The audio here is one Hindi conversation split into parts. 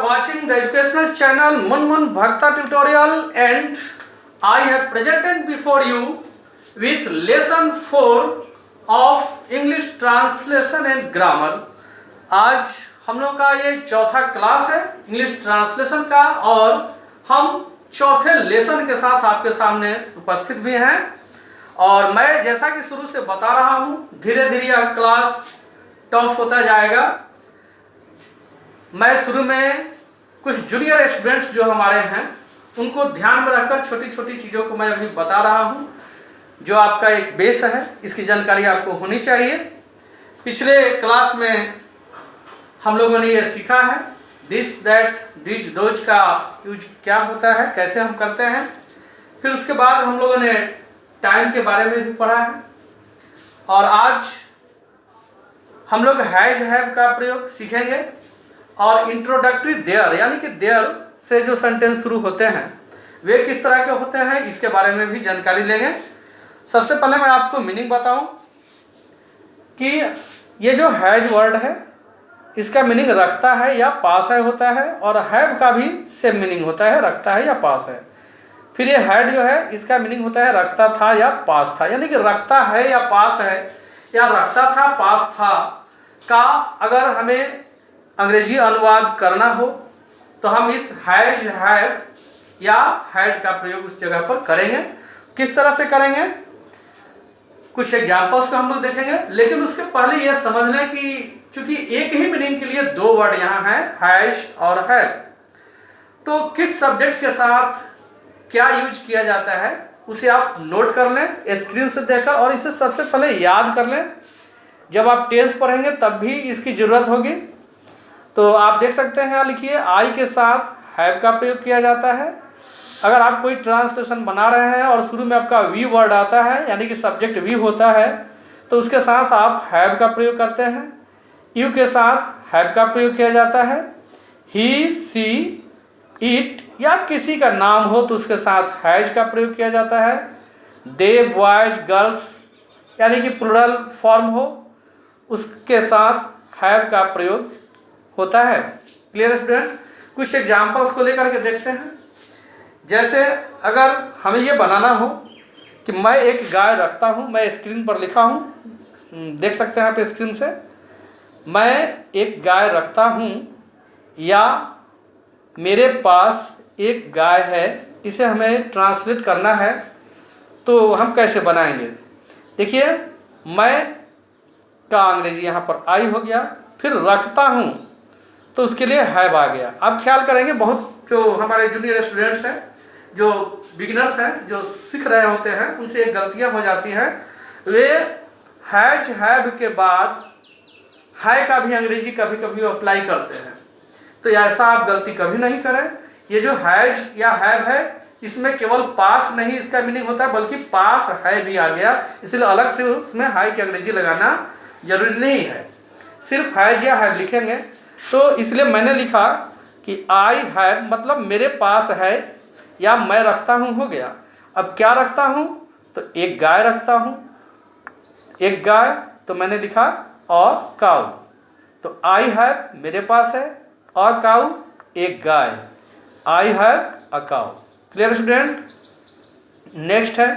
watching the educational channel Munmun Bhakta tutorial, and I have presented before you with lesson 4 of English translation and grammar. आज हम लोग का ये चौथा क्लास है इंग्लिश ट्रांसलेशन का और हम चौथे लेसन के साथ आपके सामने उपस्थित भी हैं। और मैं जैसा कि शुरू से बता रहा हूँ, धीरे धीरे यह क्लास टफ होता जाएगा। मैं शुरू में कुछ जूनियर स्टूडेंट्स जो हमारे हैं उनको ध्यान में रखकर छोटी छोटी चीज़ों को मैं अभी बता रहा हूँ, जो आपका एक बेस है, इसकी जानकारी आपको होनी चाहिए। पिछले क्लास में हम लोगों ने ये सीखा है दिस दैट दिज दोज का यूज क्या होता है, कैसे हम करते हैं। फिर उसके बाद हम लोगों ने टाइम के बारे में भी पढ़ा है और आज हम लोग हैज हैव का प्रयोग सीखेंगे और इंट्रोडक्टरी देयर यानी कि देयर से जो सेंटेंस शुरू होते हैं वे किस तरह के होते हैं इसके बारे में भी जानकारी लेंगे। सबसे पहले मैं आपको मीनिंग बताऊं कि ये जो हैज वर्ड है इसका मीनिंग रखता है या पास है होता है, और हैव का भी सेम मीनिंग होता है, रखता है या पास है। फिर ये हैड जो है इसका मीनिंग होता है रखता था या पास था, यानी कि रखता है या पास है या रखता था पास था का अगर हमें अंग्रेजी अनुवाद करना हो तो हम इस हैज हैव या हैड का प्रयोग उस जगह पर करेंगे। किस तरह से करेंगे, कुछ एग्जाम्पल्स को हम लोग देखेंगे, लेकिन उसके पहले यह समझ लें कि चूंकि एक ही मीनिंग के लिए दो वर्ड यहाँ हैं, हैज और हैव, तो किस सब्जेक्ट के साथ क्या यूज किया जाता है उसे आप नोट कर लें स्क्रीन से देखकर, और इसे सबसे पहले याद कर लें। जब आप टेंस पढ़ेंगे तब भी इसकी ज़रूरत होगी। तो आप देख सकते हैं, यहाँ लिखिए आई के साथ हैव का प्रयोग किया जाता है। अगर आप कोई ट्रांसलेशन बना रहे हैं और शुरू में आपका वी वर्ड आता है यानी कि सब्जेक्ट वी होता है तो उसके साथ आप हैव का प्रयोग करते हैं। यू के साथ हैव का प्रयोग किया जाता है। ही सी इट या किसी का नाम हो तो उसके साथ हैज का प्रयोग किया जाता है। दे बॉयज गर्ल्स यानी कि प्लुरल फॉर्म हो उसके साथ हैव का प्रयोग होता है। क्लियर स्टूडेंट, कुछ एग्जाम्पल्स को लेकर के देखते हैं। जैसे अगर हमें ये बनाना हो कि मैं एक गाय रखता हूँ, मैं स्क्रीन पर लिखा हूँ, देख सकते हैं आप स्क्रीन से, मैं एक गाय रखता हूँ या मेरे पास एक गाय है, इसे हमें ट्रांसलेट करना है तो हम कैसे बनाएंगे। देखिए, मैं का अंग्रेजी यहाँ पर आई हो गया, फिर रखता हूँ तो उसके लिए हैव आ गया। अब ख्याल करेंगे, बहुत जो हमारे जूनियर स्टूडेंट्स हैं, जो बिगिनर्स हैं, जो सीख रहे होते हैं, उनसे एक गलतियाँ हो जाती हैं। वे हैज हैव के बाद है का भी अंग्रेजी कभी कभी अप्लाई करते हैं, तो ऐसा आप गलती कभी नहीं करें। ये जो हैज या हैव है इसमें केवल पास नहीं इसका मीनिंग होता है, बल्कि पास है भी आ गया, इसलिए अलग से उसमें हाई की अंग्रेजी लगाना जरूरी नहीं है। सिर्फ हैज या हैव लिखेंगे। तो इसलिए मैंने लिखा कि आई हैव मतलब मेरे पास है या मैं रखता हूँ हो गया। अब क्या रखता हूँ, तो एक गाय रखता हूँ, एक गाय, तो मैंने लिखा और काऊ, तो आई हैव मेरे पास है और काऊ एक गाय, I have a cow. Clear student. Next है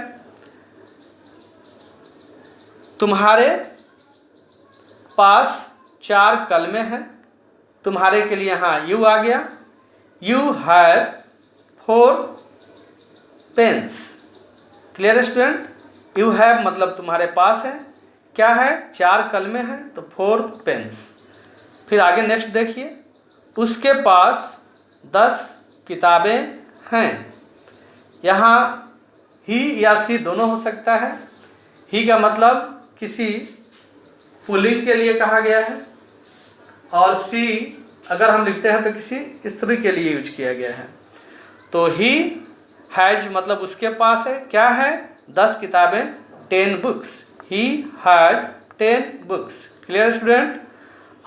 तुम्हारे पास 4 कलमें हैं, तुम्हारे के लिए यहाँ यू आ गया। You have 4 pens. Clear student, you have मतलब तुम्हारे पास है, क्या है 4 कलमें हैं तो 4 पेन्स। फिर आगे नेक्स्ट देखिए, उसके पास 10 किताबें हैं। यहाँ ही या सी दोनों हो सकता है। ही का मतलब किसी पुल्लिंग के लिए कहा गया है और सी अगर हम लिखते हैं तो किसी स्त्री के लिए यूज किया गया है। तो ही हैज मतलब उसके पास है, क्या है 10 किताबें, 10 books. He had 10 books. Clear student.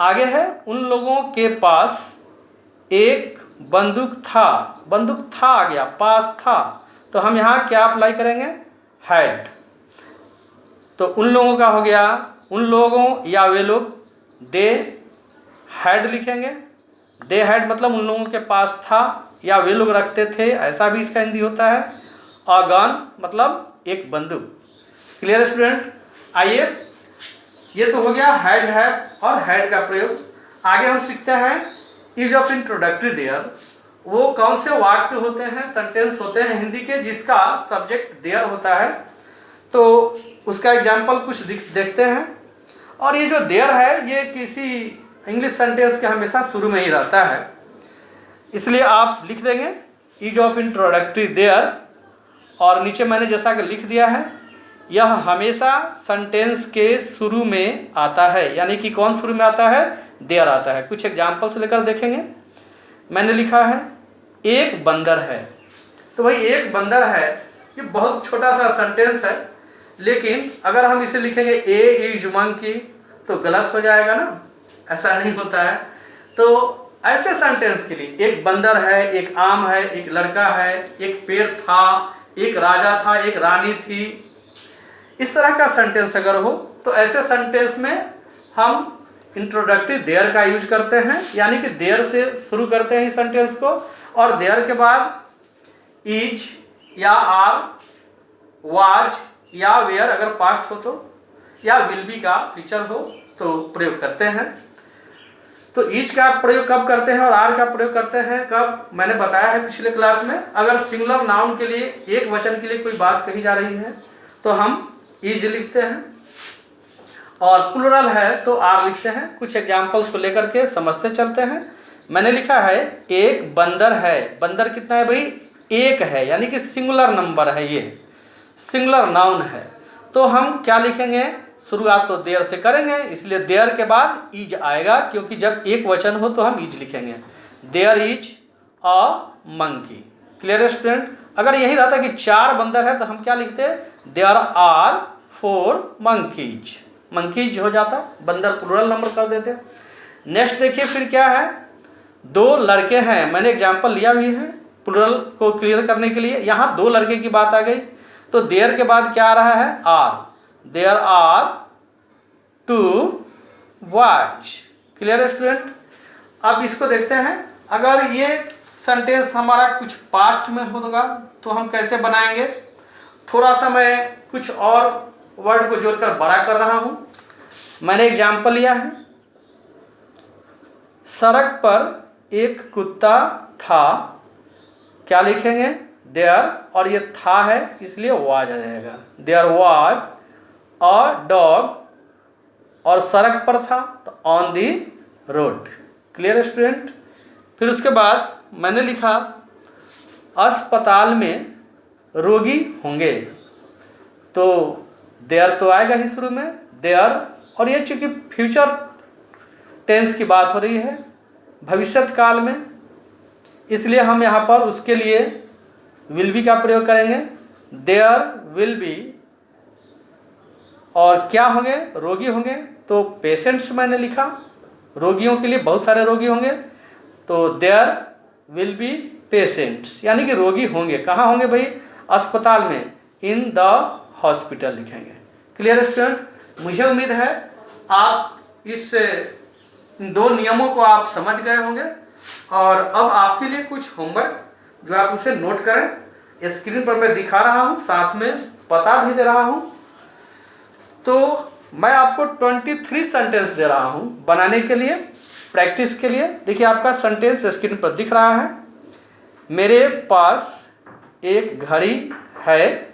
आगे है उन लोगों के पास एक बंदूक था, बंदूक था आ गया, पास था, तो हम यहाँ क्या अप्लाई करेंगे, हैड। तो उन लोगों का हो गया, उन लोगों या वे लोग, दे हैड लिखेंगे, दे हैड मतलब उन लोगों के पास था या वे लोग रखते थे, ऐसा भी इसका हिंदी होता है। अ गन मतलब एक बंदूक। Clear student? आइए, ये तो हो गया हैज हैव और हैड का प्रयोग। आगे हम सीखते हैं यूज ऑफ इंट्रोडक्टरी देयर। वो कौन से वाक्य होते हैं, सेंटेंस होते हैं हिंदी के जिसका सब्जेक्ट देयर होता है। तो उसका एग्जाम्पल कुछ देखते हैं। और ये जो देयर है ये किसी इंग्लिश सेंटेंस के हमेशा शुरू में ही रहता है, इसलिए आप लिख देंगे यूज ऑफ इंट्रोडक्टरी देयर। और नीचे मैंने जैसा कि लिख दिया है, यह हमेशा सेंटेंस के शुरू में आता है। यानी कि कौन शुरू में आता है? देयर आता है। कुछ एग्जाम्पल्स लेकर देखेंगे। मैंने लिखा है एक बंदर है। तो भाई एक बंदर है ये बहुत छोटा सा सेंटेंस है, लेकिन अगर हम इसे लिखेंगे ए इज मंकी तो गलत हो जाएगा ना, ऐसा नहीं होता है। तो ऐसे सेंटेंस के लिए एक बंदर है, एक आम है, एक लड़का है, एक पेड़ था, एक राजा था, एक रानी थी, इस तरह का सेंटेंस अगर हो तो ऐसे सेंटेंस में हम इंट्रोडक्टरी देयर का यूज करते हैं। यानी कि देयर से शुरू करते हैं इस सेंटेंस को, और देयर के बाद इज या आर, वाज या वेयर अगर पास्ट हो तो, या विल बी का फ्यूचर हो तो प्रयोग करते हैं। तो इज का प्रयोग कब करते हैं और आर का प्रयोग करते हैं कब, मैंने बताया है पिछले क्लास में। अगर सिंगुलर नाउन के लिए, एक वचन के लिए कोई बात कही जा रही है तो हम इज लिखते हैं, और प्लूरल है तो आर लिखते हैं। कुछ एग्जाम्पल्स को लेकर के समझते चलते हैं। मैंने लिखा है एक बंदर है। बंदर कितना है भाई? एक है, यानी कि सिंगुलर नंबर है, ये सिंगुलर नाउन है। तो हम क्या लिखेंगे? शुरुआत तो देयर से करेंगे, इसलिए देयर के बाद इज आएगा, क्योंकि जब एक वचन हो तो हम इज लिखेंगे। There is a monkey. Clear student? अगर यही रहता कि चार बंदर है तो हम क्या लिखते? There are 4 monkeys. मंकीज हो जाता, बंदर प्लूरल नंबर कर देते। नेक्स्ट देखिए फिर क्या है, दो लड़के हैं। मैंने एग्जाम्पल लिया भी है प्लूरल को क्लियर करने के लिए। यहाँ दो लड़के की बात आ गई तो देयर के बाद क्या आ रहा है? Are. There are 2 boys. Clear student? अब इसको देखते हैं। अगर ये सेंटेंस हमारा कुछ पास्ट में होगा तो हम कैसे बनाएंगे? थोड़ा सा मैं कुछ और वर्ड को जोड़कर बड़ा कर रहा हूँ। मैंने एग्जाम्पल लिया है, सड़क पर एक कुत्ता था। क्या लिखेंगे? देयर, और ये था है इसलिए वाज आ जाएगा। देयर वाज अ डॉग, और सड़क पर था तो on the road. Clear student? फिर उसके बाद मैंने लिखा अस्पताल में रोगी होंगे। तो देयर तो आएगा ही शुरू में, देयर, और ये चूंकि फ्यूचर टेंस की बात हो रही है, भविष्यत काल में, इसलिए हम यहाँ पर उसके लिए विल बी का प्रयोग करेंगे। देयर विल बी, और क्या होंगे? रोगी होंगे। तो पेशेंट्स मैंने लिखा, रोगियों के लिए बहुत सारे रोगी होंगे, तो देयर विल बी पेशेंट्स, यानी कि रोगी होंगे। कहाँ होंगे भाई? अस्पताल में, इन द हॉस्पिटल लिखेंगे। Clear student? मुझे उम्मीद है आप इस दो नियमों को आप समझ गए होंगे। और अब आपके लिए कुछ होमवर्क जो आप उसे नोट करें। स्क्रीन पर मैं दिखा रहा हूँ, साथ में पता भी दे रहा हूँ। तो मैं आपको 23 सेंटेंस दे रहा हूँ बनाने के लिए, प्रैक्टिस के लिए। देखिए आपका सेंटेंस स्क्रीन पर दिख रहा है। मेरे पास एक घड़ी है।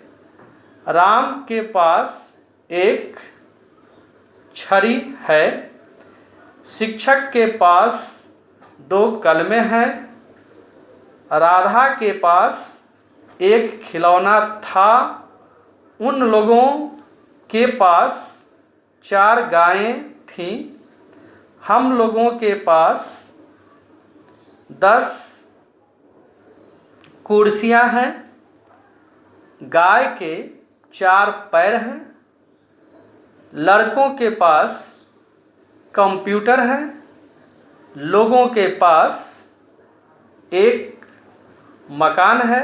राम के पास एक छड़ी है। शिक्षक के पास 2 कलमें हैं। राधा के पास एक खिलौना था। उन लोगों के पास 4 गायें थीं। हम लोगों के पास 10 कुर्सियां हैं। गाय के 4 पैर हैं। लड़कों के पास कंप्यूटर है। लोगों के पास एक मकान है।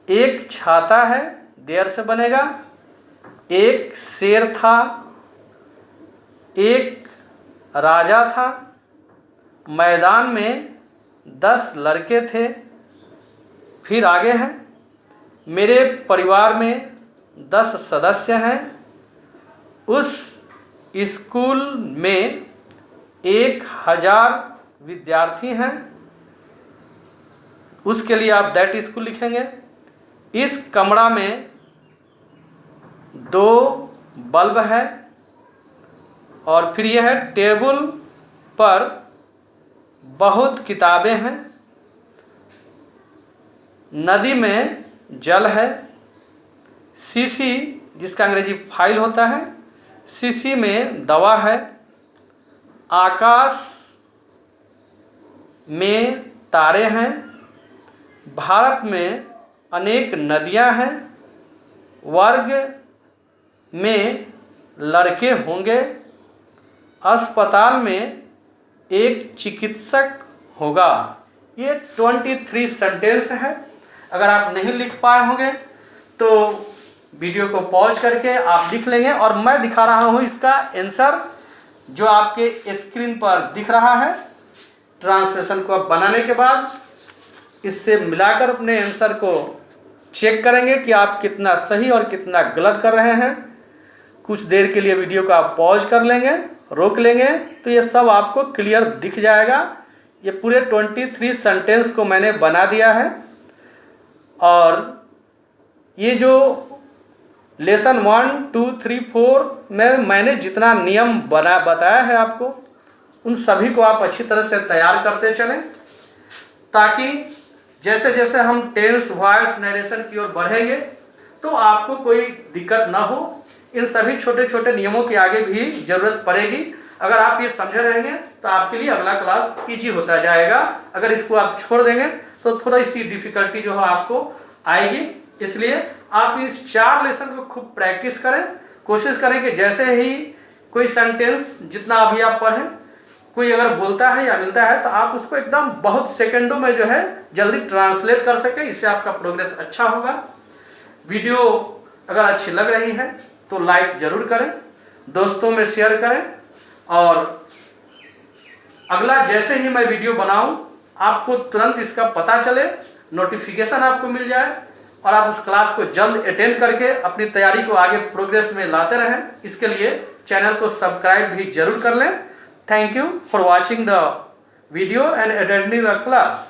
एक छाता है, देयर से बनेगा। एक शेर था। एक राजा था। मैदान में 10 लड़के थे। फिर आगे हैं, मेरे परिवार में 10 सदस्य हैं। उस स्कूल में 1000 विद्यार्थी हैं। उसके लिए आप दैट स्कूल लिखेंगे। इस कमरा में 2 बल्ब है। और फिर यह है, टेबल पर बहुत किताबें हैं। नदी में जल है। शीशी, जिसका अंग्रेजी फाइल होता है, शीशी में दवा है। आकाश में तारे हैं। भारत में अनेक नदियां हैं। वर्ग में लड़के होंगे। अस्पताल में एक चिकित्सक होगा। ये 23 सेंटेंस है। अगर आप नहीं लिख पाए होंगे तो वीडियो को पॉज करके आप लिख लेंगे, और मैं दिखा रहा हूँ इसका आंसर जो आपके स्क्रीन पर दिख रहा है। ट्रांसलेशन को आप बनाने के बाद इससे मिलाकर अपने आंसर को चेक करेंगे कि आप कितना सही और कितना गलत कर रहे हैं। कुछ देर के लिए वीडियो को आप पॉज कर लेंगे, रोक लेंगे, तो ये सब आपको क्लियर दिख जाएगा। ये पूरे 23 सेंटेंस को मैंने बना दिया है। और ये जो लेसन 1, 2, 3, 4 में मैंने जितना नियम बताया है आपको, उन सभी को आप अच्छी तरह से तैयार करते चलें, ताकि जैसे जैसे हम टेंस, वॉइस, नरेशन की ओर बढ़ेंगे तो आपको कोई दिक्कत ना हो। इन सभी छोटे छोटे नियमों के आगे भी ज़रूरत पड़ेगी। अगर आप ये समझे रहेंगे तो आपके लिए अगला क्लास ईजी होता जाएगा। अगर इसको आप छोड़ देंगे तो थोड़ी सी डिफ़िकल्टी जो है आपको आएगी। इसलिए आप इस 4 लेसन को खूब प्रैक्टिस करें। कोशिश करें कि जैसे ही कोई सेंटेंस, जितना अभी आप पढ़ें, कोई अगर बोलता है या मिलता है तो आप उसको एकदम बहुत सेकंडों में जो है जल्दी ट्रांसलेट कर सकें। इससे आपका प्रोग्रेस अच्छा होगा। वीडियो अगर अच्छी लग रही है तो लाइक ज़रूर करें, दोस्तों में शेयर करें, और अगला जैसे ही मैं वीडियो बनाऊं आपको तुरंत इसका पता चले, नोटिफिकेशन आपको मिल जाए, और आप उस क्लास को जल्द अटेंड करके अपनी तैयारी को आगे प्रोग्रेस में लाते रहें। इसके लिए चैनल को सब्सक्राइब भी जरूर कर लें। Thank you for watching the video and attending the class.